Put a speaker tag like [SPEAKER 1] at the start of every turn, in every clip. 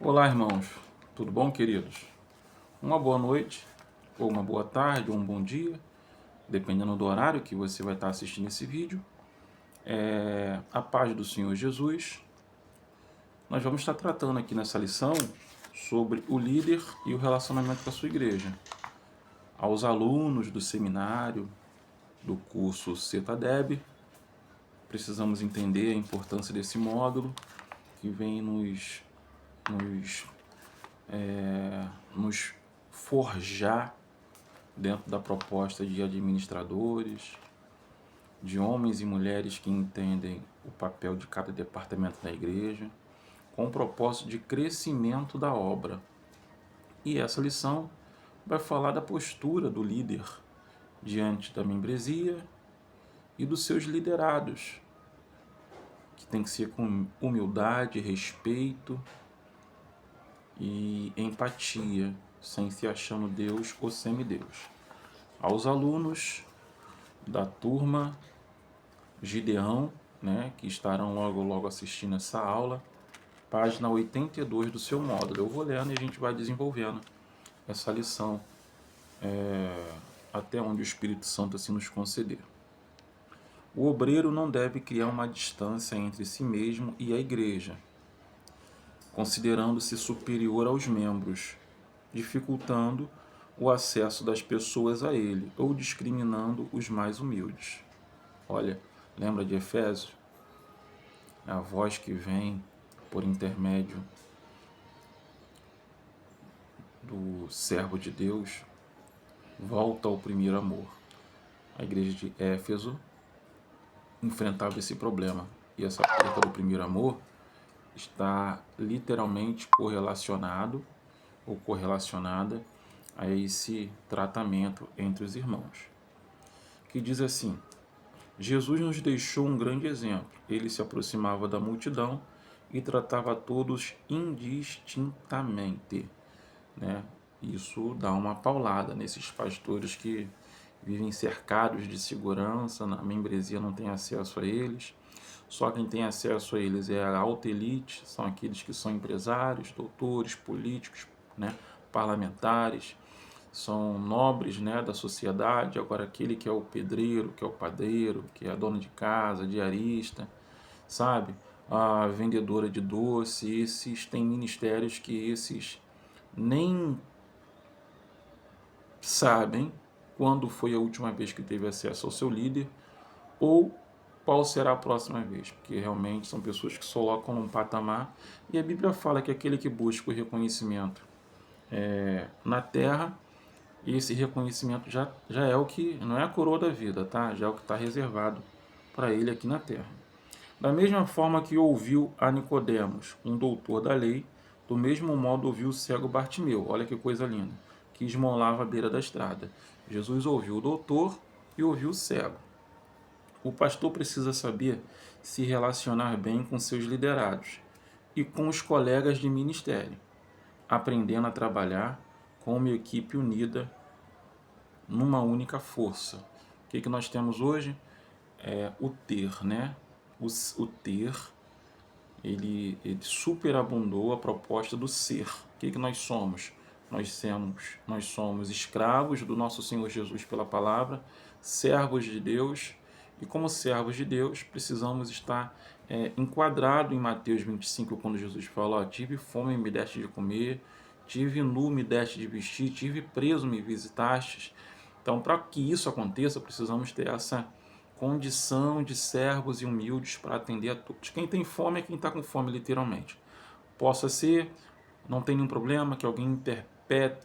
[SPEAKER 1] Olá, irmãos. Tudo bom, queridos? Uma boa noite, ou uma boa tarde, ou um bom dia, dependendo do horário que você vai estar assistindo esse vídeo. A paz do Senhor Jesus. Nós vamos estar tratando aqui nessa lição sobre o líder e o relacionamento com a sua igreja. Aos alunos do seminário, do curso CETADEB, precisamos entender a importância desse módulo que vem nos forjar dentro da proposta de administradores, de homens e mulheres que entendem o papel de cada departamento da igreja, com o propósito de crescimento da obra. E essa lição vai falar da postura do líder diante da membresia e dos seus liderados, que tem que ser com humildade, respeito e empatia, sem se achando Deus ou semideus. Aos alunos da turma Gideão, né, que estarão logo assistindo essa aula, página 82 do seu módulo. Eu vou lendo e a gente vai desenvolvendo essa lição até onde o Espírito Santo assim nos conceder. O obreiro não deve criar uma distância entre si mesmo e a igreja, considerando-se superior aos membros, dificultando o acesso das pessoas a ele ou discriminando os mais humildes. Olha, lembra de Efésios? A voz que vem por intermédio do servo de Deus volta ao primeiro amor. A igreja de Éfeso enfrentava esse problema, e essa perda do primeiro amor está literalmente correlacionado ou correlacionada a esse tratamento entre os irmãos, que diz assim: Jesus nos deixou um grande exemplo. Ele se aproximava da multidão e tratava a todos indistintamente, né? Isso dá uma paulada nesses pastores que vivem cercados de segurança, na membresia não tem acesso a eles. Só quem tem acesso a eles é a alta elite, são aqueles que são empresários, doutores, políticos, né, parlamentares, são nobres, né, da sociedade. Agora aquele que é o pedreiro, que é o padeiro, que é a dona de casa, diarista, sabe? A vendedora de doce, esses têm ministérios que esses nem sabem quando foi a última vez que teve acesso ao seu líder ou qual será a próxima vez, porque realmente são pessoas que se colocam num patamar, e a Bíblia fala que aquele que busca o reconhecimento na terra, esse reconhecimento já é o que, não é a coroa da vida, tá? Já é o que está reservado para ele aqui na terra. Da mesma forma que ouviu a Nicodemos, um doutor da lei, do mesmo modo ouviu o cego Bartimeu, olha que coisa linda, que esmolava à beira da estrada. Jesus ouviu o doutor e ouviu o cego. O pastor precisa saber se relacionar bem com seus liderados e com os colegas de ministério, aprendendo a trabalhar com uma equipe unida numa única força. O que nós temos hoje? O ter, né? O ter, ele superabundou a proposta do ser. O que nós somos? Nós somos escravos do nosso Senhor Jesus pela palavra, servos de Deus, e como servos de Deus precisamos estar enquadrado em Mateus 25, quando Jesus fala: tive fome e me deste de comer, tive nu, me deste de vestir, tive preso, me visitastes. Então, para que isso aconteça, precisamos ter essa condição de servos e humildes para atender a todos. Quem tem fome é quem está com fome, literalmente. Possa ser, não tem nenhum problema, que alguém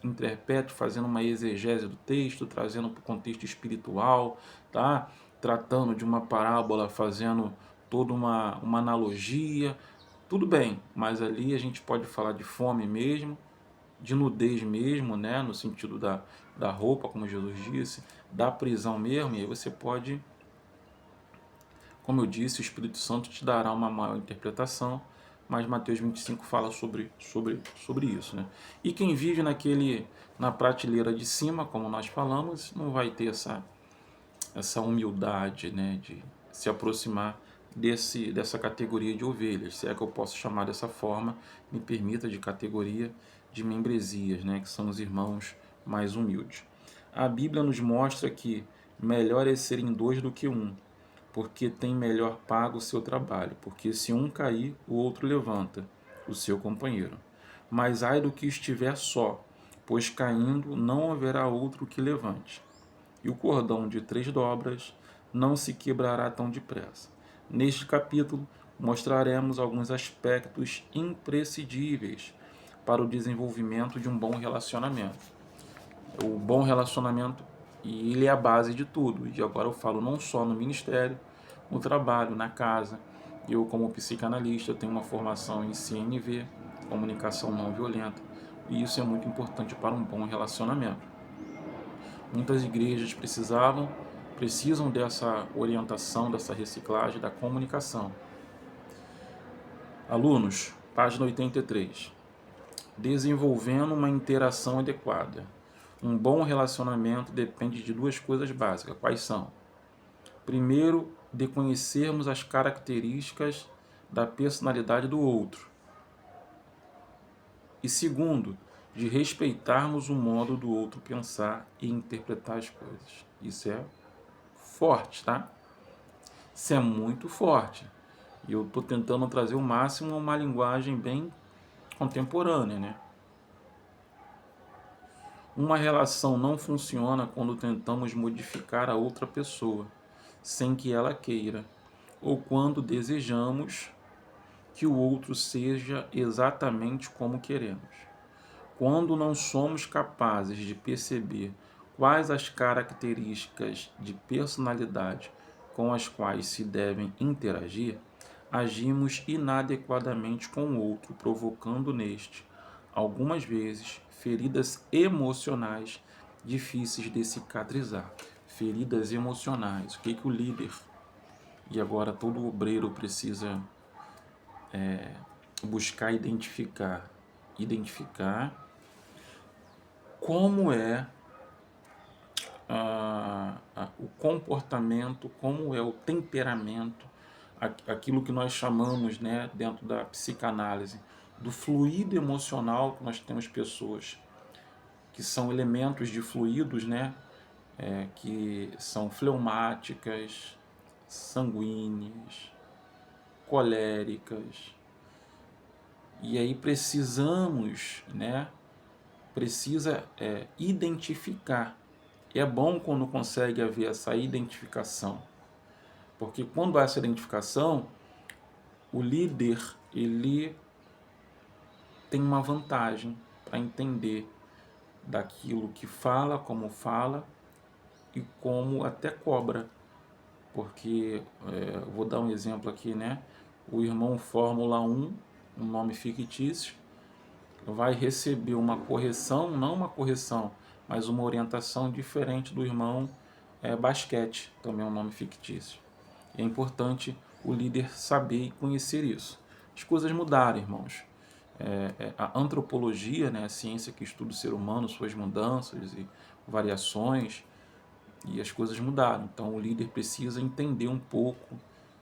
[SPEAKER 1] interprete fazendo uma exegese do texto, trazendo para o contexto espiritual, tá? Tratando de uma parábola, fazendo toda uma analogia. Tudo bem, mas ali a gente pode falar de fome mesmo, de nudez mesmo, né? No sentido da roupa, como Jesus disse, da prisão mesmo, e aí você pode, como eu disse, o Espírito Santo te dará uma maior interpretação, mas Mateus 25 fala sobre isso, né? E quem vive na prateleira de cima, como nós falamos, não vai ter essa humildade, né, de se aproximar dessa categoria de ovelhas, se é que eu posso chamar dessa forma, me permita, de categoria de membresias, né, que são os irmãos mais humildes. A Bíblia nos mostra que melhor é serem dois do que um, porque tem melhor pago o seu trabalho, porque se um cair, o outro levanta, o seu companheiro. Mas ai do que estiver só, pois caindo não haverá outro que levante. E o cordão de 3 dobras não se quebrará tão depressa. Neste capítulo, mostraremos alguns aspectos imprescindíveis para o desenvolvimento de um bom relacionamento. O bom relacionamento, e ele é a base de tudo. E agora eu falo não só no ministério, no trabalho, na casa. Eu, como psicanalista, tenho uma formação em CNV, comunicação não violenta, e isso é muito importante para um bom relacionamento. Muitas igrejas precisam dessa orientação, dessa reciclagem, da comunicação. Alunos, página 83. Desenvolvendo uma interação adequada. Um bom relacionamento depende de duas coisas básicas. Quais são? Primeiro, de conhecermos as características da personalidade do outro. E segundo, de respeitarmos o modo do outro pensar e interpretar as coisas. Isso é forte, tá? Isso é muito forte. E eu estou tentando trazer o máximo uma linguagem bem contemporânea, né? Uma relação não funciona quando tentamos modificar a outra pessoa, sem que ela queira, ou quando desejamos que o outro seja exatamente como queremos. Quando não somos capazes de perceber quais as características de personalidade com as quais se devem interagir, agimos inadequadamente com o outro, provocando neste, algumas vezes, feridas emocionais difíceis de cicatrizar. Feridas emocionais. O que o líder, e agora todo obreiro, precisa buscar identificar como é o comportamento, como é o temperamento, aquilo que nós chamamos, né, dentro da psicanálise, do fluido emocional, que nós temos pessoas que são elementos de fluidos, né, que são fleumáticas, sanguíneas, coléricas. E aí precisa identificar. É bom quando consegue haver essa identificação, porque quando há essa identificação, o líder, ele tem uma vantagem para entender daquilo que fala, como fala e como até cobra. Porque, vou dar um exemplo aqui, né? O irmão Fórmula 1, um nome fictício, vai receber uma correção, não uma correção, mas uma orientação diferente do irmão basquete, também é um nome fictício. E é importante o líder saber e conhecer isso. As coisas mudaram, irmãos. A antropologia, né, a ciência que estuda o ser humano, suas mudanças e variações, e as coisas mudaram. Então o líder precisa entender um pouco,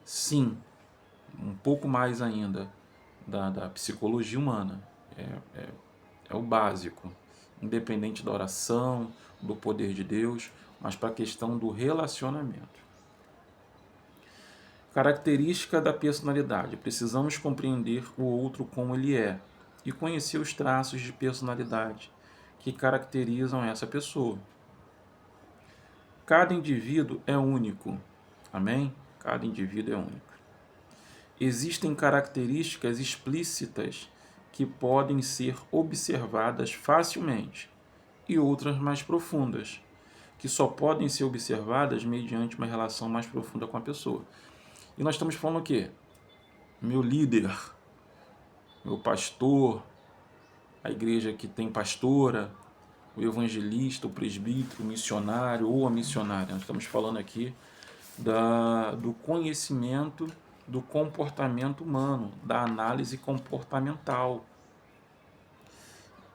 [SPEAKER 1] sim, um pouco mais ainda da psicologia humana. É o básico, independente da oração, do poder de Deus, mas para a questão do relacionamento. Característica da personalidade. Precisamos compreender o outro como ele é e conhecer os traços de personalidade que caracterizam essa pessoa. Cada indivíduo é único. Amém? Cada indivíduo é único. Existem características explícitas que podem ser observadas facilmente e outras mais profundas, que só podem ser observadas mediante uma relação mais profunda com a pessoa. E nós estamos falando o quê? Meu líder, meu pastor, a igreja que tem pastora, o evangelista, o presbítero, o missionário ou a missionária. Nós estamos falando aqui do conhecimento do comportamento humano, da análise comportamental.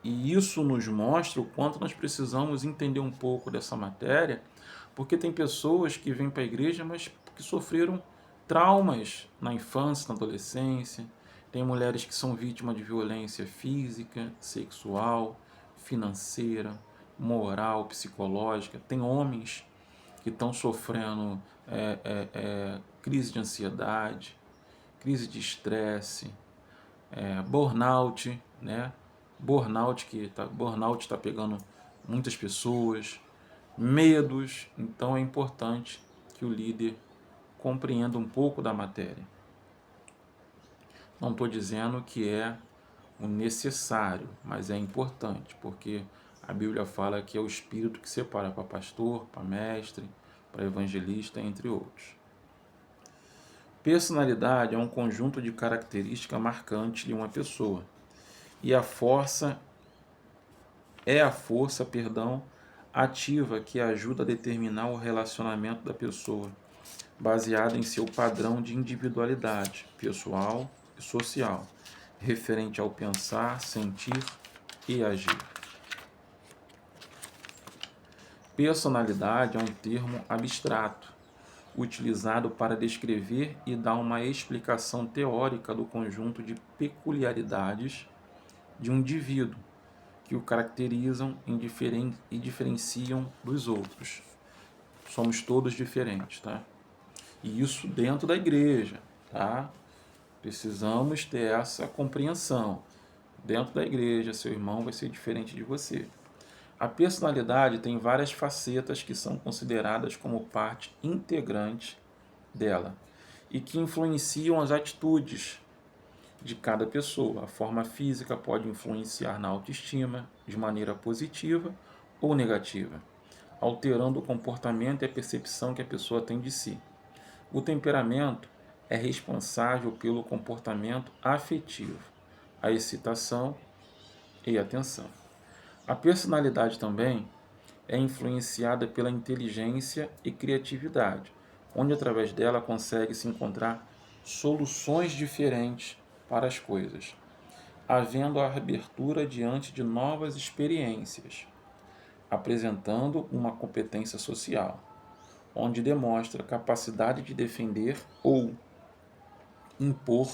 [SPEAKER 1] E isso nos mostra o quanto nós precisamos entender um pouco dessa matéria, porque tem pessoas que vêm para a igreja, mas que sofreram traumas na infância, na adolescência, tem mulheres que são vítimas de violência física, sexual, financeira, moral, psicológica, tem homens que estão sofrendo crise de ansiedade, crise de estresse, burnout, né? Burnout tá pegando muitas pessoas, medos. Então é importante que o líder compreenda um pouco da matéria. Não estou dizendo que é o necessário, mas é importante, porque a Bíblia fala que é o Espírito que separa para pastor, para mestre, para evangelista, entre outros. Personalidade é um conjunto de características marcantes de uma pessoa. E a força ativa que ajuda a determinar o relacionamento da pessoa, baseado em seu padrão de individualidade pessoal e social, referente ao pensar, sentir e agir. Personalidade é um termo abstrato, utilizado para descrever e dar uma explicação teórica do conjunto de peculiaridades de um indivíduo que o caracterizam e diferenciam dos outros. Somos todos diferentes, tá? E isso dentro da igreja, tá? Precisamos ter essa compreensão. Dentro da igreja, seu irmão vai ser diferente de você. A personalidade tem várias facetas que são consideradas como parte integrante dela e que influenciam as atitudes de cada pessoa. A forma física pode influenciar na autoestima de maneira positiva ou negativa, alterando o comportamento e a percepção que a pessoa tem de si. O temperamento é responsável pelo comportamento afetivo, a excitação e a tensão. A personalidade também é influenciada pela inteligência e criatividade, onde através dela consegue-se encontrar soluções diferentes para as coisas, havendo a abertura diante de novas experiências, apresentando uma competência social, onde demonstra capacidade de defender ou impor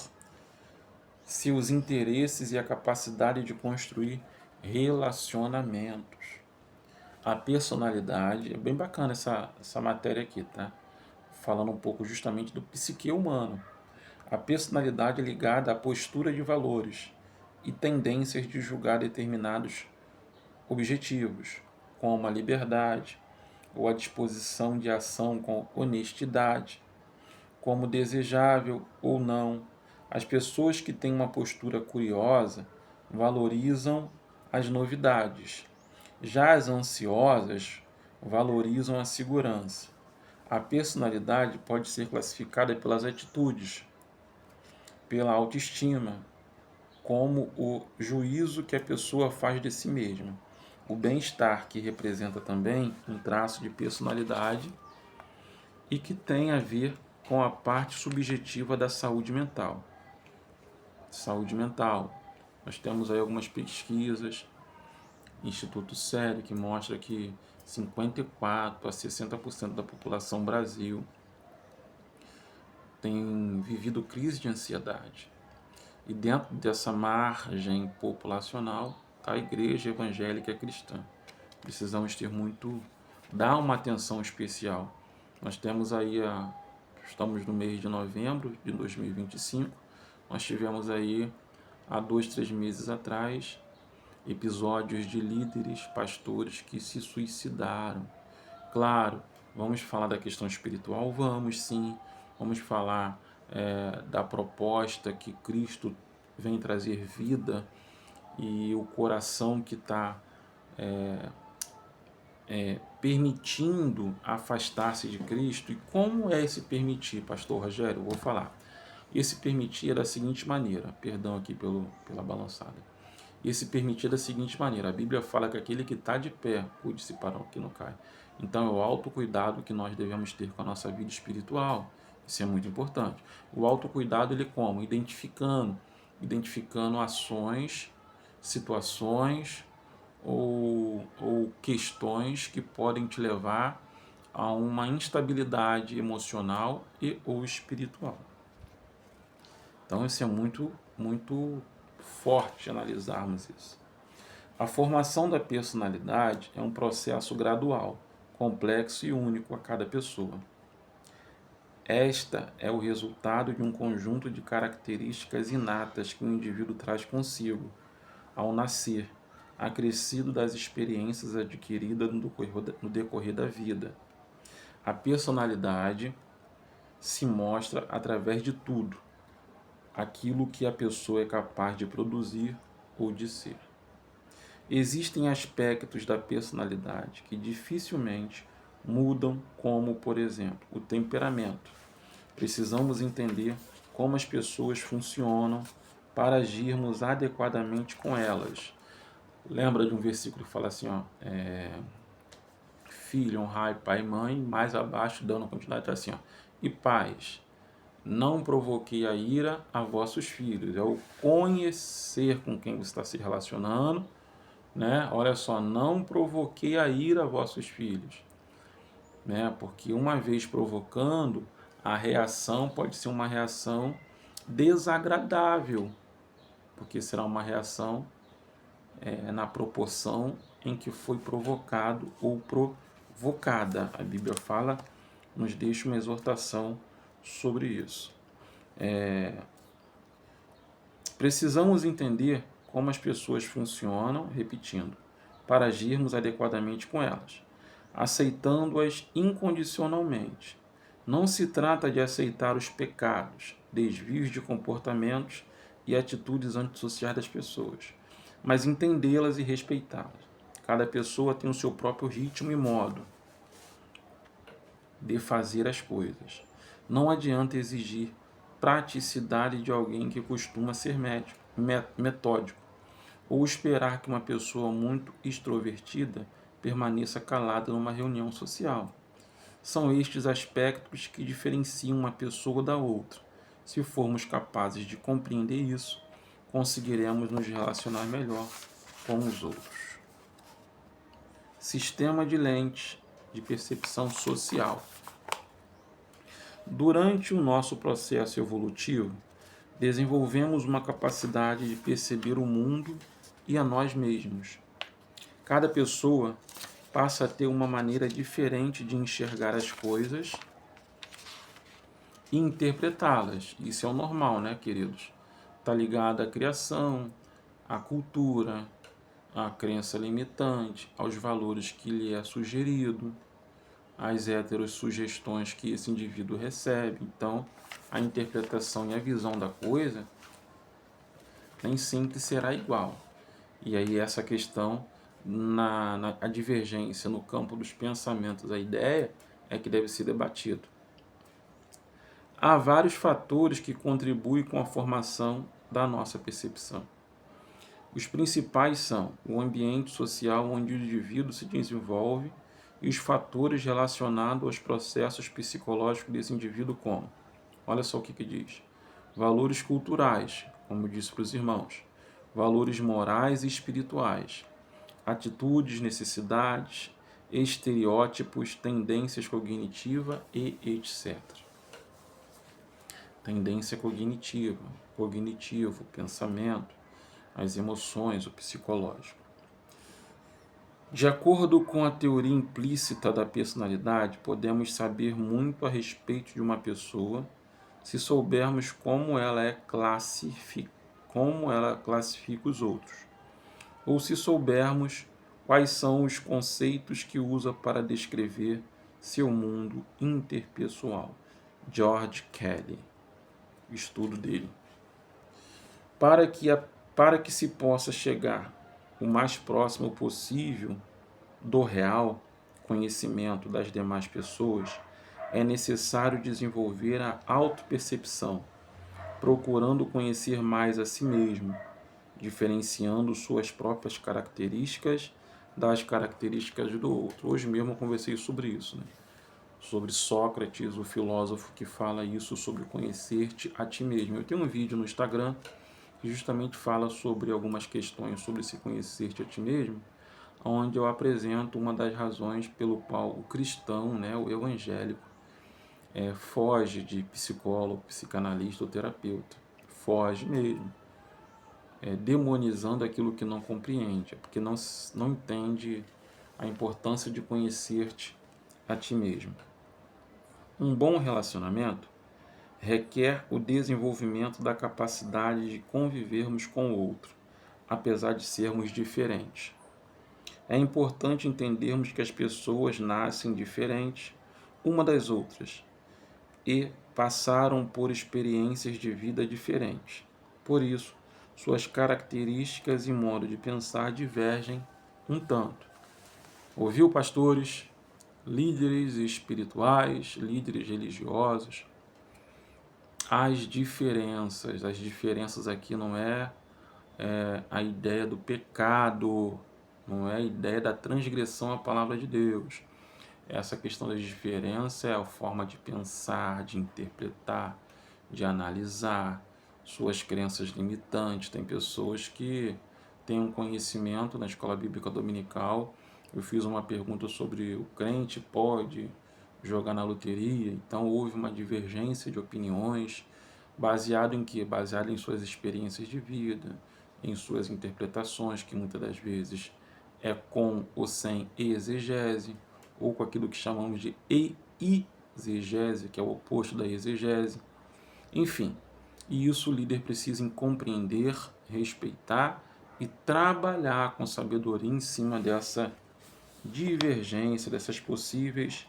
[SPEAKER 1] seus interesses e a capacidade de construir relacionamentos. A personalidade, é bem bacana essa matéria aqui, tá? Falando um pouco justamente do psique humano. A personalidade é ligada à postura de valores e tendências de julgar determinados objetivos, como a liberdade ou a disposição de ação com honestidade, como desejável ou não. As pessoas que têm uma postura curiosa valorizam as novidades. Já as ansiosas valorizam a segurança. A personalidade pode ser classificada pelas atitudes, pela autoestima, como o juízo que a pessoa faz de si mesma. O bem-estar, que representa também um traço de personalidade e que tem a ver com a parte subjetiva da saúde mental. Saúde mental. Nós temos aí algumas pesquisas, Instituto Sério, que mostra que 54% a 60% da população do Brasil tem vivido crise de ansiedade. E dentro dessa margem populacional está a igreja evangélica cristã. Precisamos dar uma atenção especial. Nós temos aí, estamos no mês de novembro de 2025, nós tivemos aí, há 2, 3 meses atrás, episódios de líderes, pastores que se suicidaram. Claro, vamos falar da questão espiritual? Vamos sim. Vamos falar da proposta que Cristo vem trazer vida e o coração que está permitindo afastar-se de Cristo. E como é esse permitir, pastor Rogério? Eu vou falar. Esse permitir é da seguinte maneira, perdão aqui pela balançada. Esse permitir é da seguinte maneira, a Bíblia fala que aquele que está de pé, cuide-se para que não cai. Então é o autocuidado que nós devemos ter com a nossa vida espiritual. Isso é muito importante. O autocuidado, ele como? Identificando ações, situações ou questões que podem te levar a uma instabilidade emocional e ou espiritual. Então isso é muito forte analisarmos isso. A formação da personalidade é um processo gradual, complexo e único a cada pessoa. Esta é o resultado de um conjunto de características inatas que o indivíduo traz consigo ao nascer, acrescido das experiências adquiridas no decorrer da vida. A personalidade se mostra através de tudo, aquilo que a pessoa é capaz de produzir ou de ser. Existem aspectos da personalidade que dificilmente mudam, como, por exemplo, o temperamento. Precisamos entender como as pessoas funcionam para agirmos adequadamente com elas. Lembra de um versículo que fala assim, filho, honrai pai e mãe, mais abaixo, dando continuidade, assim, e pais, não provoquei a ira a vossos filhos. É o conhecer com quem você está se relacionando, né? Olha só, não provoquei a ira a vossos filhos, né? Porque uma vez provocando, a reação pode ser uma reação desagradável, porque será uma reação na proporção em que foi provocado ou provocada. A Bíblia fala, nos deixa uma exortação sobre isso. Precisamos entender como as pessoas funcionam, repetindo, para agirmos adequadamente com elas, aceitando-as incondicionalmente. Não se trata de aceitar os pecados, desvios de comportamentos e atitudes antissociais das pessoas, mas entendê-las e respeitá-las. Cada pessoa tem o seu próprio ritmo e modo de fazer as coisas. Não adianta exigir praticidade de alguém que costuma ser metódico, ou esperar que uma pessoa muito extrovertida permaneça calada numa reunião social. São estes aspectos que diferenciam uma pessoa da outra. Se formos capazes de compreender isso, conseguiremos nos relacionar melhor com os outros. Sistema de lentes de percepção social. Durante o nosso processo evolutivo, desenvolvemos uma capacidade de perceber o mundo e a nós mesmos. Cada pessoa passa a ter uma maneira diferente de enxergar as coisas e interpretá-las. Isso é o normal, né, queridos? Está ligado à criação, à cultura, à crença limitante, aos valores que lhe é sugerido, às heterossugestões que esse indivíduo recebe. Então, a interpretação e a visão da coisa nem sempre será igual. E aí essa questão, a divergência no campo dos pensamentos, a ideia é que deve ser debatido. Há vários fatores que contribuem com a formação da nossa percepção. Os principais são o ambiente social onde o indivíduo se desenvolve e os fatores relacionados aos processos psicológicos desse indivíduo, como, olha só o que diz, valores culturais, como disse para os irmãos, valores morais e espirituais, atitudes, necessidades, estereótipos, tendências cognitivas e etc. Tendência cognitiva, cognitivo, pensamento, as emoções, o psicológico. De acordo com a teoria implícita da personalidade, podemos saber muito a respeito de uma pessoa se soubermos como ela classifica os outros, ou se soubermos quais são os conceitos que usa para descrever seu mundo interpessoal. George Kelly, estudo dele. Para que se possa chegar o mais próximo possível do real conhecimento das demais pessoas, é necessário desenvolver a autopercepção, procurando conhecer mais a si mesmo, diferenciando suas próprias características das características do outro. Hoje mesmo eu conversei sobre isso, né? Sobre Sócrates, o filósofo que fala isso, sobre conhecer-te a ti mesmo. Eu tenho um vídeo no Instagram que justamente fala sobre algumas questões sobre se conhecer-te a ti mesmo, onde eu apresento uma das razões pelo qual o cristão, né, o evangélico, foge de psicólogo, psicanalista ou terapeuta. Foge mesmo. Demonizando aquilo que não compreende, porque não entende a importância de conhecer-te a ti mesmo. Um bom relacionamento requer o desenvolvimento da capacidade de convivermos com o outro, apesar de sermos diferentes. É importante entendermos que as pessoas nascem diferentes uma das outras e passaram por experiências de vida diferentes. Por isso, suas características e modo de pensar divergem um tanto. Ouviu, pastores, líderes espirituais, líderes religiosos? As diferenças aqui não é a ideia do pecado, não é a ideia da transgressão à palavra de Deus. Essa questão da diferença é a forma de pensar, de interpretar, de analisar suas crenças limitantes. Tem pessoas que têm um conhecimento na escola bíblica dominical. Eu fiz uma pergunta sobre o crente pode jogar na loteria, então houve uma divergência de opiniões, baseado em quê? Baseado em suas experiências de vida, em suas interpretações, que muitas das vezes é com ou sem exegese, ou com aquilo que chamamos de exegese, que é o oposto da exegese. Enfim, e isso o líder precisa compreender, respeitar e trabalhar com sabedoria em cima dessa divergência, dessas possíveis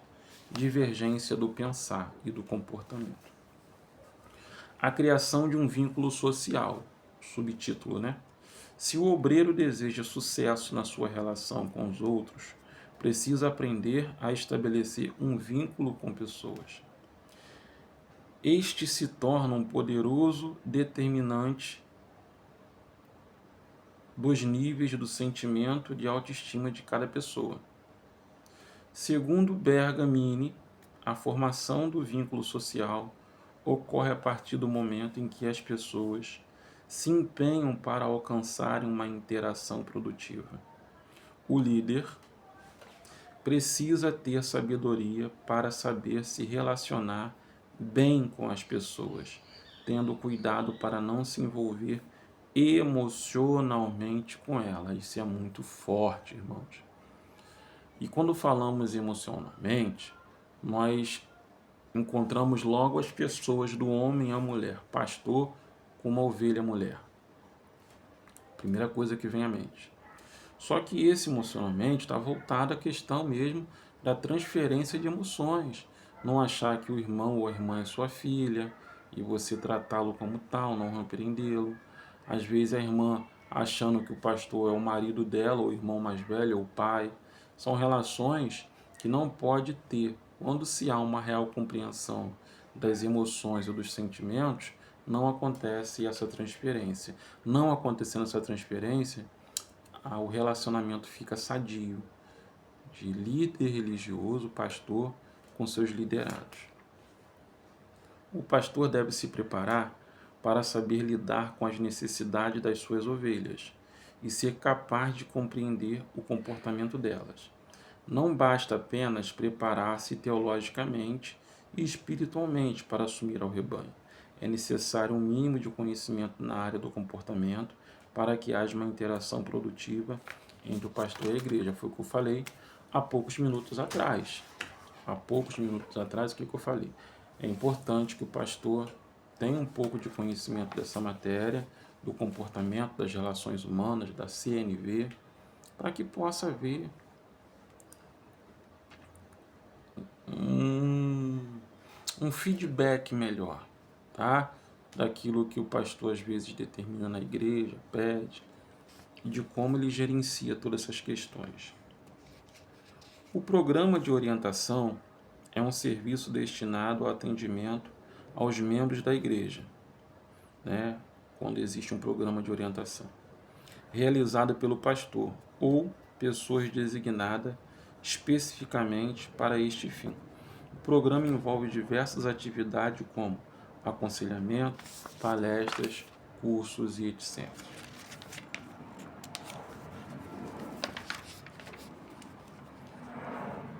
[SPEAKER 1] divergência do pensar e do comportamento. A criação de um vínculo social, subtítulo, né? Se o obreiro deseja sucesso na sua relação com os outros, precisa aprender a estabelecer um vínculo com pessoas. Este se torna um poderoso determinante dos níveis do sentimento de autoestima de cada pessoa. Segundo Bergamini, a formação do vínculo social ocorre a partir do momento em que as pessoas se empenham para alcançarem uma interação produtiva. O líder precisa ter sabedoria para saber se relacionar bem com as pessoas, tendo cuidado para não se envolver emocionalmente com elas. Isso é muito forte, irmãos. E quando falamos emocionalmente, nós encontramos logo as pessoas do homem à mulher, pastor com uma ovelha mulher. Primeira coisa que vem à mente. Só que esse emocionalmente está voltado à questão mesmo da transferência de emoções. Não achar que o irmão ou a irmã é sua filha e você tratá-lo como tal, não repreendê-lo. Às vezes a irmã achando que o pastor é o marido dela, ou o irmão mais velho, ou o pai. São relações que não pode ter. Quando se há uma real compreensão das emoções ou dos sentimentos, não acontece essa transferência. Não acontecendo essa transferência, o relacionamento fica sadio, de líder religioso, pastor, com seus liderados. O pastor deve se preparar para saber lidar com as necessidades das suas ovelhas e ser capaz de compreender o comportamento delas. Não basta apenas preparar-se teologicamente e espiritualmente para assumir ao rebanho. É necessário um mínimo de conhecimento na área do comportamento para que haja uma interação produtiva entre o pastor e a igreja. Foi o que eu falei há poucos minutos atrás. Há poucos minutos atrás, o que eu falei? É importante que o pastor tenha um pouco de conhecimento dessa matéria, do comportamento, das relações humanas, da CNV, para que possa haver um feedback melhor, tá? Daquilo que o pastor às vezes determina na igreja, pede, e de como ele gerencia todas essas questões. O programa de orientação é um serviço destinado ao atendimento aos membros da igreja, né? Quando existe um programa de orientação, realizado pelo pastor ou pessoas designadas especificamente para este fim. O programa envolve diversas atividades como aconselhamento, palestras, cursos e etc.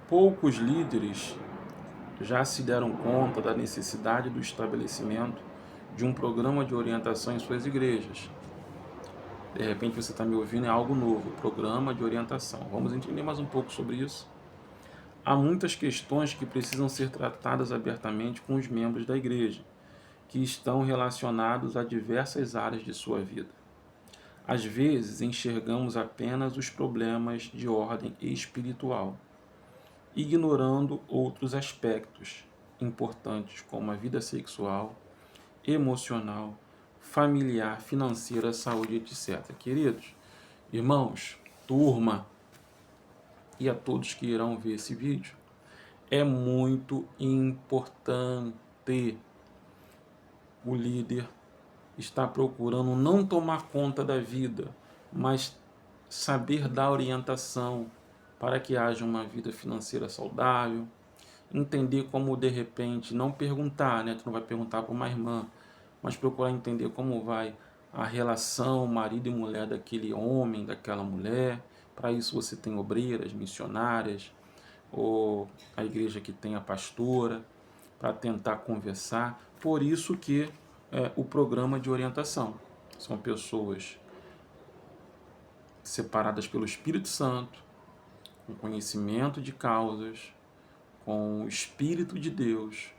[SPEAKER 1] Poucos líderes já se deram conta da necessidade do estabelecimento de um programa de orientação em suas igrejas. De repente você está me ouvindo, é algo novo, programa de orientação. Vamos entender mais um pouco sobre isso? Há muitas questões que precisam ser tratadas abertamente com os membros da igreja, que estão relacionados a diversas áreas de sua vida. Às vezes enxergamos apenas os problemas de ordem espiritual, ignorando outros aspectos importantes como a vida sexual, emocional, familiar, financeira, saúde, etc. Queridos, irmãos, turma e a todos que irão ver esse vídeo, é muito importante o líder estar procurando não tomar conta da vida, mas saber dar orientação para que haja uma vida financeira saudável, entender como de repente, não perguntar, né? Tu não vai perguntar para uma irmã, mas procurar entender como vai a relação marido e mulher daquele homem, daquela mulher. Para isso você tem obreiras, missionárias, ou a igreja que tem a pastora, para tentar conversar. Por isso que o programa de orientação são pessoas separadas pelo Espírito Santo, com conhecimento de causas, com o Espírito de Deus,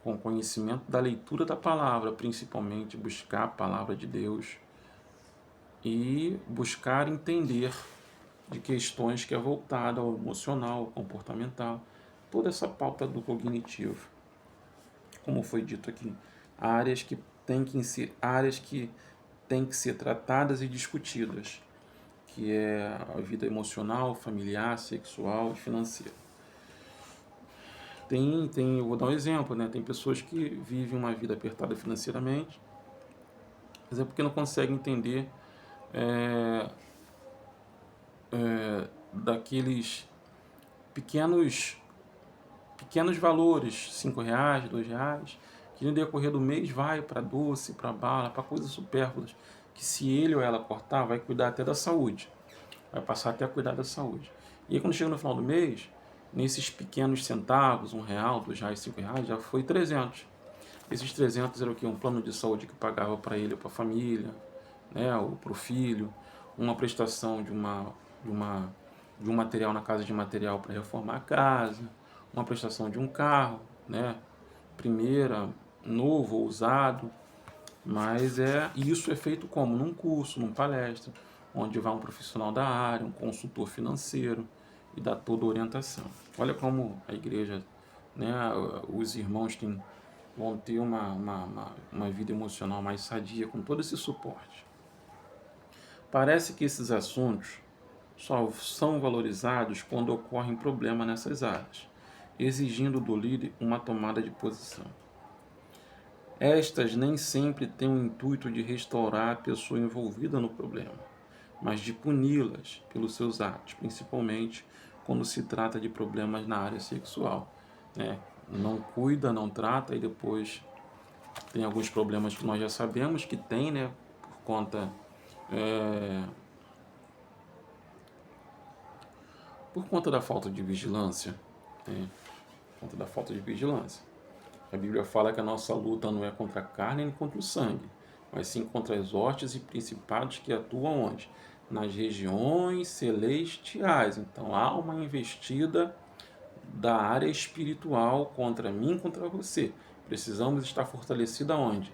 [SPEAKER 1] com conhecimento da leitura da palavra, principalmente buscar a palavra de Deus e buscar entender de questões que é voltada ao emocional, ao comportamental, toda essa pauta do cognitivo. Como foi dito aqui, áreas que têm que ser tratadas e discutidas, que é a vida emocional, familiar, sexual e financeira. Eu vou dar um exemplo, né? Tem pessoas que vivem uma vida apertada financeiramente, mas é porque não conseguem entender daqueles pequenos valores, R$ 5, R$ 2, que no decorrer do mês vai para doce, para bala, para coisas supérfluas, que se ele ou ela cortar, vai cuidar até da saúde, vai passar até a cuidar da saúde. E aí quando chega no final do mês, nesses pequenos centavos, R$ 1, R$ 2, R$ 5, já foi 300. Esses 300 era o quê? Um plano de saúde que pagava para ele ou para a família, né, ou para o filho, uma prestação de um material na casa de material para reformar a casa, uma prestação de um carro, né, primeira, novo ou usado, mas isso é feito como? Num curso, numa palestra, onde vai um profissional da área, um consultor financeiro e dá toda a orientação. Olha como a igreja, né, os irmãos vão ter uma vida emocional mais sadia com todo esse suporte. Parece que esses assuntos só são valorizados quando ocorrem problemas nessas áreas, exigindo do líder uma tomada de posição. Estas nem sempre têm o intuito de restaurar a pessoa envolvida no problema, mas de puni-las pelos seus atos, principalmente quando se trata de problemas na área sexual, né? Não cuida, não trata e depois tem alguns problemas que nós já sabemos que tem, né? Por conta da falta de vigilância, né? Por conta da falta de vigilância. A Bíblia fala que a nossa luta não é contra a carne nem contra o sangue, mas sim contra as hostes e principados que atuam onde? Nas regiões celestiais. Então há uma investida da área espiritual contra mim e contra você. Precisamos estar fortalecidos aonde?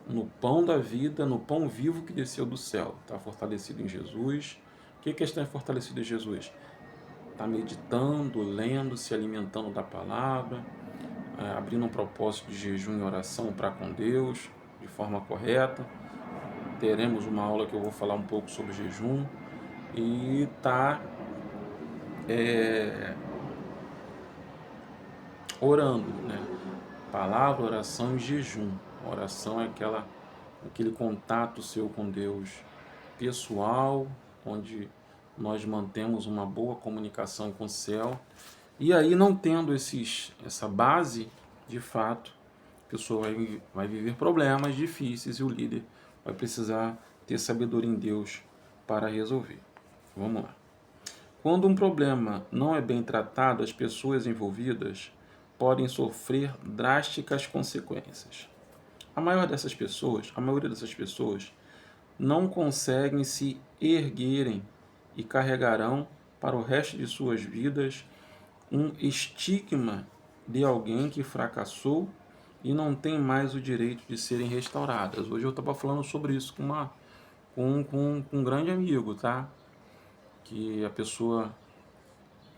[SPEAKER 1] No pão da vida, no pão vivo que desceu do céu. Está fortalecido em Jesus. O que é estar fortalecido em Jesus? Está meditando, lendo, se alimentando da palavra, abrindo um propósito de jejum e oração para com Deus, de forma correta. Teremos uma aula que eu vou falar um pouco sobre jejum. E está orando, né? Palavra, oração e jejum. A oração é aquele contato seu com Deus pessoal, onde nós mantemos uma boa comunicação com o céu. E aí, não tendo essa base, de fato, a pessoa vai viver problemas difíceis e o líder vai precisar ter sabedoria em Deus para resolver. Vamos lá. Quando um problema não é bem tratado, as pessoas envolvidas podem sofrer drásticas consequências. A maioria dessas pessoas, não conseguem se erguerem e carregarão para o resto de suas vidas um estigma de alguém que fracassou e não tem mais o direito de serem restauradas. Hoje eu estava falando sobre isso com um grande amigo, tá? Que a pessoa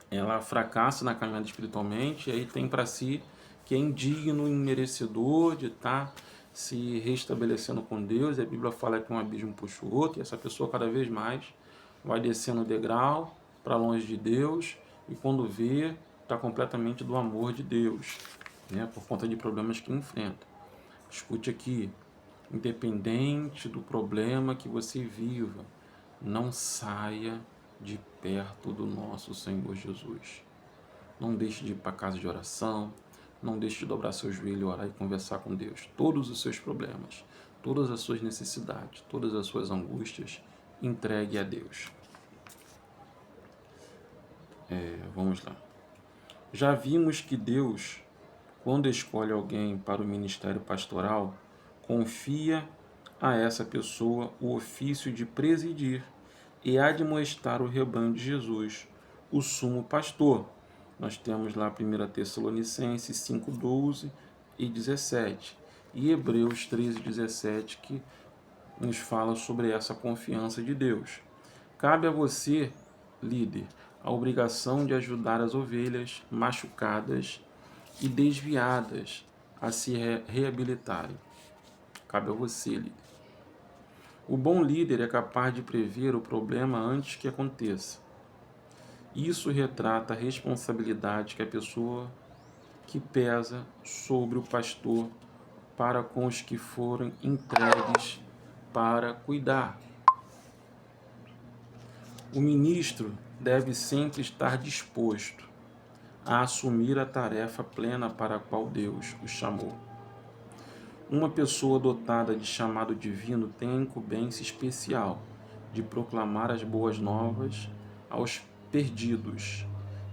[SPEAKER 1] ela fracassa na caminhada espiritualmente e aí tem para si que é indigno, imerecedor de estar se restabelecendo com Deus. E a Bíblia fala que um abismo puxa o outro, e essa pessoa cada vez mais vai descendo o degrau para longe de Deus, e quando vê, está completamente do amor de Deus, né, por conta de problemas que enfrenta. Escute aqui, independente do problema que você viva, não saia de perto do nosso Senhor Jesus. Não deixe de ir para a casa de oração, não deixe de dobrar seu joelho, orar e conversar com Deus. Todos os seus problemas, todas as suas necessidades, todas as suas angústias, entregue a Deus. Vamos lá. Já vimos que Deus, quando escolhe alguém para o ministério pastoral, confia a essa pessoa o ofício de presidir e admoestar o rebanho de Jesus, o sumo pastor. Nós temos lá 1 Tessalonicenses 5:12 e 17, e Hebreus 13:17, que nos fala sobre essa confiança de Deus. Cabe a você, líder, a obrigação de ajudar as ovelhas machucadas e desviadas a se reabilitarem. Cabe a você, líder. O bom líder é capaz de prever o problema antes que aconteça. Isso retrata a responsabilidade que a pessoa que pesa sobre o pastor para com os que foram entregues para cuidar. O ministro deve sempre estar disposto a assumir a tarefa plena para a qual Deus o chamou. Uma pessoa dotada de chamado divino tem a incumbência especial de proclamar as boas novas aos perdidos,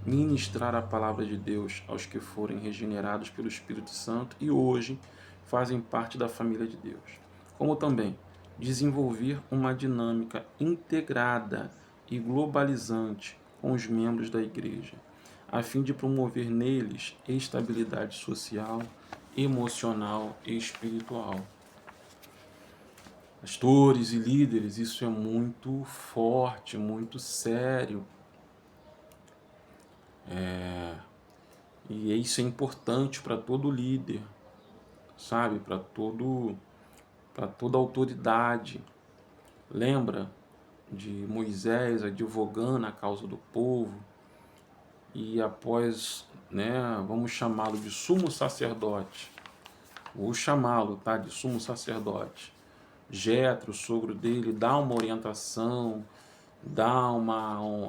[SPEAKER 1] ministrar a palavra de Deus aos que forem regenerados pelo Espírito Santo e hoje fazem parte da família de Deus, como também desenvolver uma dinâmica integrada e globalizante com os membros da igreja, a fim de promover neles estabilidade social, emocional e espiritual. Pastores e líderes, isso é muito forte, muito sério. E isso é importante para todo líder, sabe? Para toda autoridade. Lembra de Moisés advogando a causa do povo e após, vamos chamá-lo de sumo sacerdote. Vou chamá-lo, tá, de sumo sacerdote. Jetro, o sogro dele, dá uma orientação,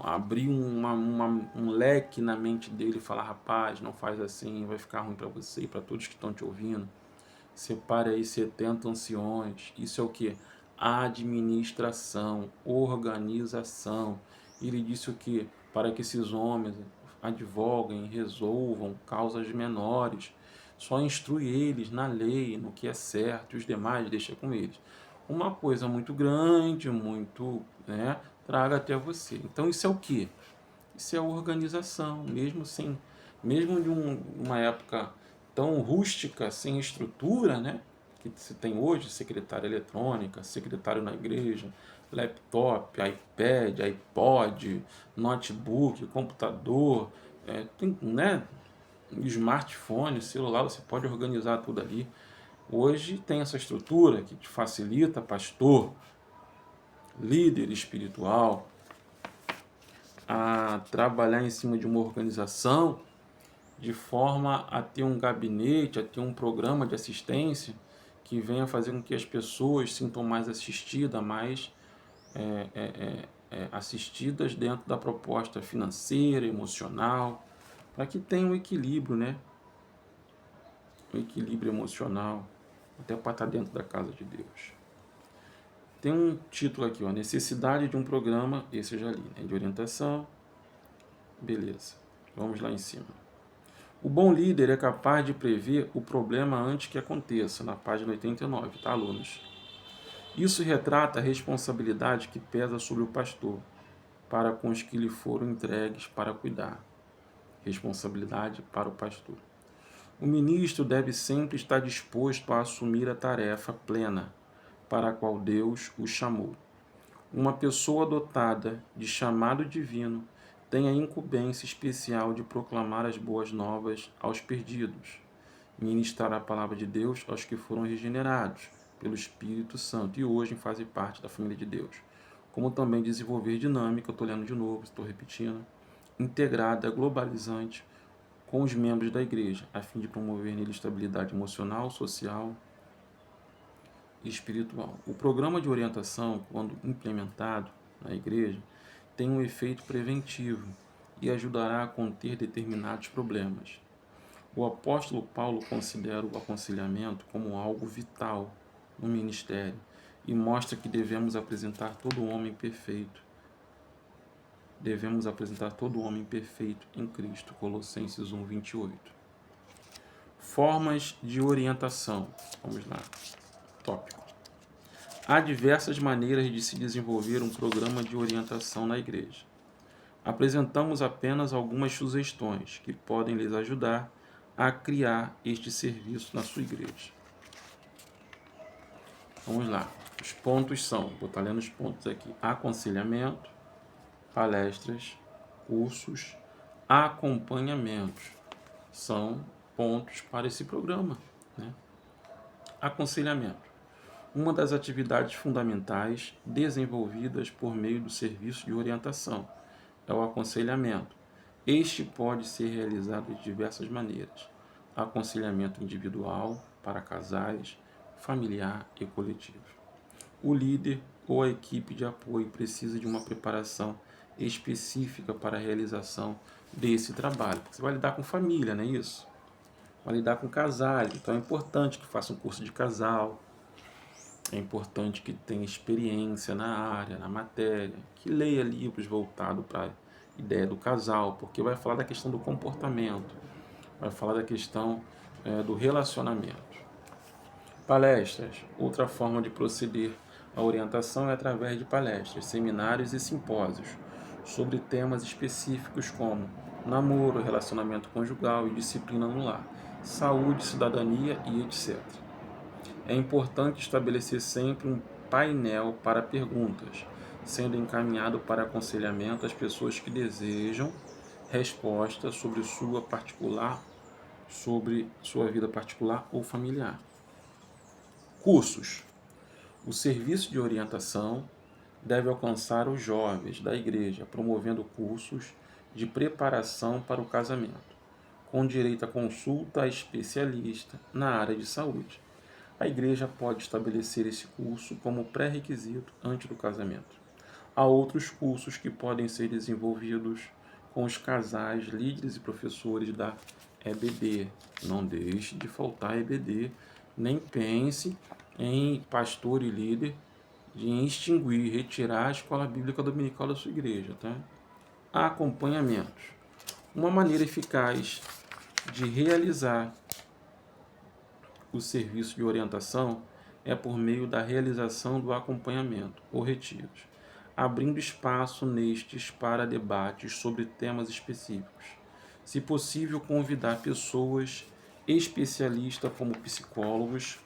[SPEAKER 1] abrir um leque na mente dele e falar: rapaz, não faz assim, vai ficar ruim para você e para todos que estão te ouvindo. Separe aí 70 anciões. Isso é o que? Administração, organização. Ele disse o que? Para que esses homens advoguem, resolvam causas menores. Só instrui eles na lei, no que é certo, e os demais deixa com eles. Uma coisa muito grande, muito, traga até você. Então isso é o que? Isso é organização, mesmo de uma época tão rústica, sem estrutura, que se tem hoje, secretária eletrônica, secretário na igreja, laptop, iPad, iPod, notebook, computador, smartphone, celular, você pode organizar tudo ali. Hoje tem essa estrutura que te facilita, pastor, líder espiritual, a trabalhar em cima de uma organização de forma a ter um gabinete, a ter um programa de assistência que venha fazer com que as pessoas se sintam mais assistidas, assistidas dentro da proposta financeira, emocional, para que tenha um equilíbrio, um equilíbrio emocional, até para estar dentro da casa de Deus. Tem um título aqui, necessidade de um programa, esse eu já li, de orientação, Beleza, vamos lá em cima. O bom líder é capaz de prever o problema antes que aconteça, na página 89, tá, alunos? Isso retrata a responsabilidade que pesa sobre o pastor, para com os que lhe foram entregues para cuidar. Responsabilidade para o pastor. O ministro deve sempre estar disposto a assumir a tarefa plena para a qual Deus o chamou. Uma pessoa dotada de chamado divino tem a incumbência especial de proclamar as boas novas aos perdidos, ministrar a palavra de Deus aos que foram regenerados pelo Espírito Santo e hoje fazem parte da família de Deus, como também desenvolver dinâmica, estou lendo de novo, estou repetindo, integrada, globalizante com os membros da igreja, a fim de promover nele estabilidade emocional, social e espiritual. O programa de orientação, quando implementado na igreja, tem um efeito preventivo e ajudará a conter determinados problemas. O apóstolo Paulo considera o aconselhamento como algo vital no ministério e mostra que devemos apresentar todo homem perfeito. Devemos apresentar todo homem perfeito em Cristo. Colossenses 1, 28. Formas de orientação. Vamos lá. Tópico. Há diversas maneiras de se desenvolver um programa de orientação na igreja. Apresentamos apenas algumas sugestões que podem lhes ajudar a criar este serviço na sua igreja. Vamos lá. Os pontos são, vou estar lendo os pontos aqui: aconselhamento, palestras, cursos, acompanhamentos. São pontos para esse programa, né? Aconselhamento. Uma das atividades fundamentais desenvolvidas por meio do serviço de orientação é o aconselhamento. Este pode ser realizado de diversas maneiras: aconselhamento individual, para casais, familiar e coletivo. O líder ou a equipe de apoio precisa de uma preparação específica para a realização desse trabalho. Você vai lidar com família, não é isso? Vai lidar com casais, então é importante que faça um curso de casal, é importante que tenha experiência na área, na matéria, que leia livros voltados para a ideia do casal, porque vai falar da questão do comportamento, vai falar da questão do relacionamento. Palestras. Outra forma de proceder a orientação é através de palestras, seminários e simpósios sobre temas específicos como namoro, relacionamento conjugal e disciplina no lar, saúde, cidadania e etc. É importante estabelecer sempre um painel para perguntas, sendo encaminhado para aconselhamento às pessoas que desejam resposta sobre sua vida particular ou familiar. Cursos. O serviço de orientação deve alcançar os jovens da igreja, promovendo cursos de preparação para o casamento, com direito a consulta a especialista na área de saúde. A igreja pode estabelecer esse curso como pré-requisito antes do casamento. Há outros cursos que podem ser desenvolvidos com os casais, líderes e professores da EBD. Não deixe de faltar EBD, nem pense em pastor e líder de extinguir, retirar a escola bíblica dominical da sua igreja, tá? Acompanhamentos. Uma maneira eficaz de realizar o serviço de orientação é por meio da realização do acompanhamento ou retiros, abrindo espaço nestes para debates sobre temas específicos. Se possível, convidar pessoas especialistas como psicólogos,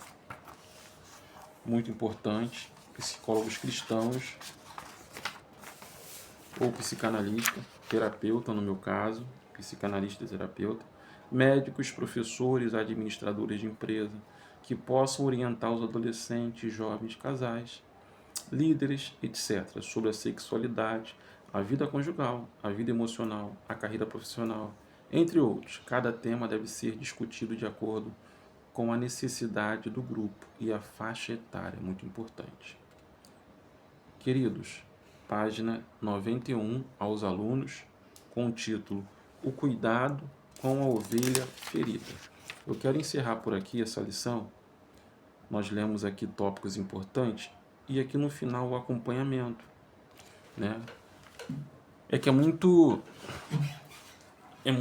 [SPEAKER 1] muito importante, psicólogos cristãos ou psicanalista, terapeuta no meu caso, psicanalista e terapeuta, médicos, professores, administradores de empresa, que possam orientar os adolescentes, jovens, casais, líderes, etc., sobre a sexualidade, a vida conjugal, a vida emocional, a carreira profissional, entre outros. Cada tema deve ser discutido de acordo com a necessidade do grupo e a faixa etária, muito importante. Queridos, página 91 aos alunos, com o título O Cuidado com a Ovelha Ferida. Eu quero encerrar por aqui essa lição. Nós lemos aqui tópicos importantes e aqui no final o acompanhamento, né? É que é muito é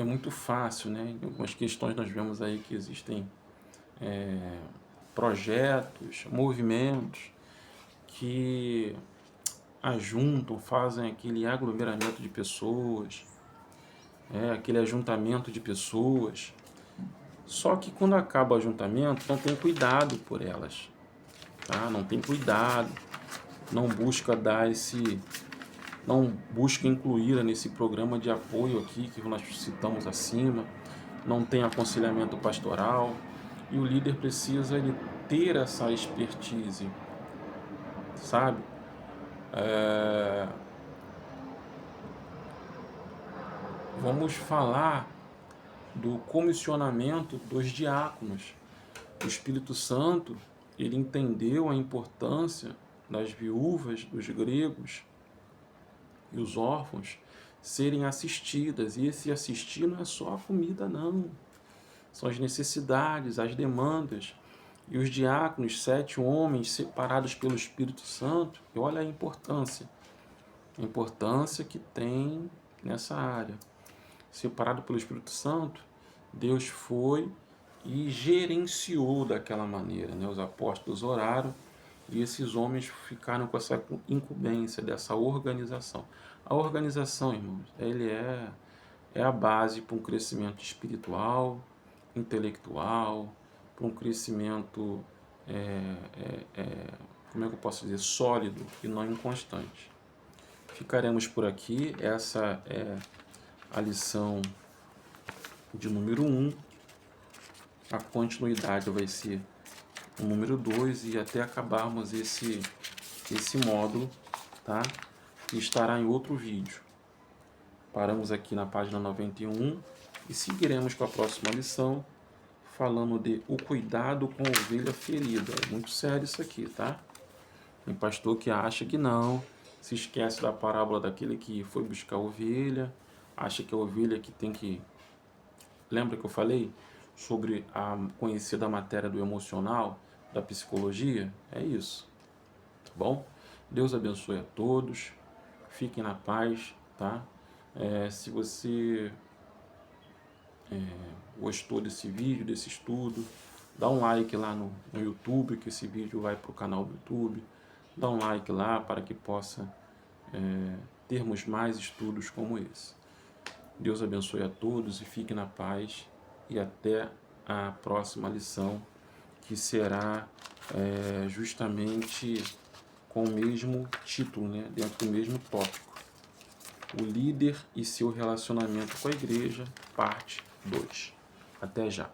[SPEAKER 1] muito fácil, né? Em algumas questões nós vemos aí que existem projetos, movimentos que ajuntam, fazem aquele aglomeramento de pessoas, aquele ajuntamento de pessoas. Só que quando acaba o ajuntamento, não tem cuidado por elas, tá? Não tem cuidado, não busca não busca incluir nesse programa de apoio aqui que nós citamos acima, não tem aconselhamento pastoral, e o líder precisa ele ter essa expertise, sabe? Vamos falar do comissionamento dos diáconos. O Espírito Santo, ele entendeu a importância das viúvas, dos gregos e os órfãos serem assistidas. E esse assistir não é só a comida, não. São as necessidades, as demandas. E os diáconos, 7 homens separados pelo Espírito Santo, e olha a importância que tem nessa área. Separado pelo Espírito Santo, Deus foi e gerenciou daquela maneira, né? Os apóstolos oraram e esses homens ficaram com essa incumbência dessa organização. A organização, irmãos, ele é a base para um crescimento espiritual, intelectual, para um crescimento, como é que eu posso dizer, sólido e não inconstante. Ficaremos por aqui. Essa é a lição de número 1. A continuidade vai ser o número 2 e até acabarmos esse módulo, tá? Que estará em outro vídeo. Paramos aqui na página 91 e seguiremos com a próxima lição, falando de o cuidado com a ovelha ferida. É muito sério isso aqui, tá? Tem pastor que acha que não, se esquece da parábola daquele que foi buscar a ovelha, acha que a ovelha que tem que... Lembra que eu falei sobre a conhecida matéria do emocional, da psicologia? É isso, tá bom? Deus abençoe a todos, fiquem na paz, tá? Se você gostou desse vídeo, desse estudo, dá um like lá no YouTube, que esse vídeo vai para o canal do YouTube. Dá um like lá para que possa termos mais estudos como esse. Deus abençoe a todos e fique na paz. E até a próxima lição, que será justamente com o mesmo título, né? Dentro do mesmo tópico. O líder e seu relacionamento com a igreja, parte 2. Até já.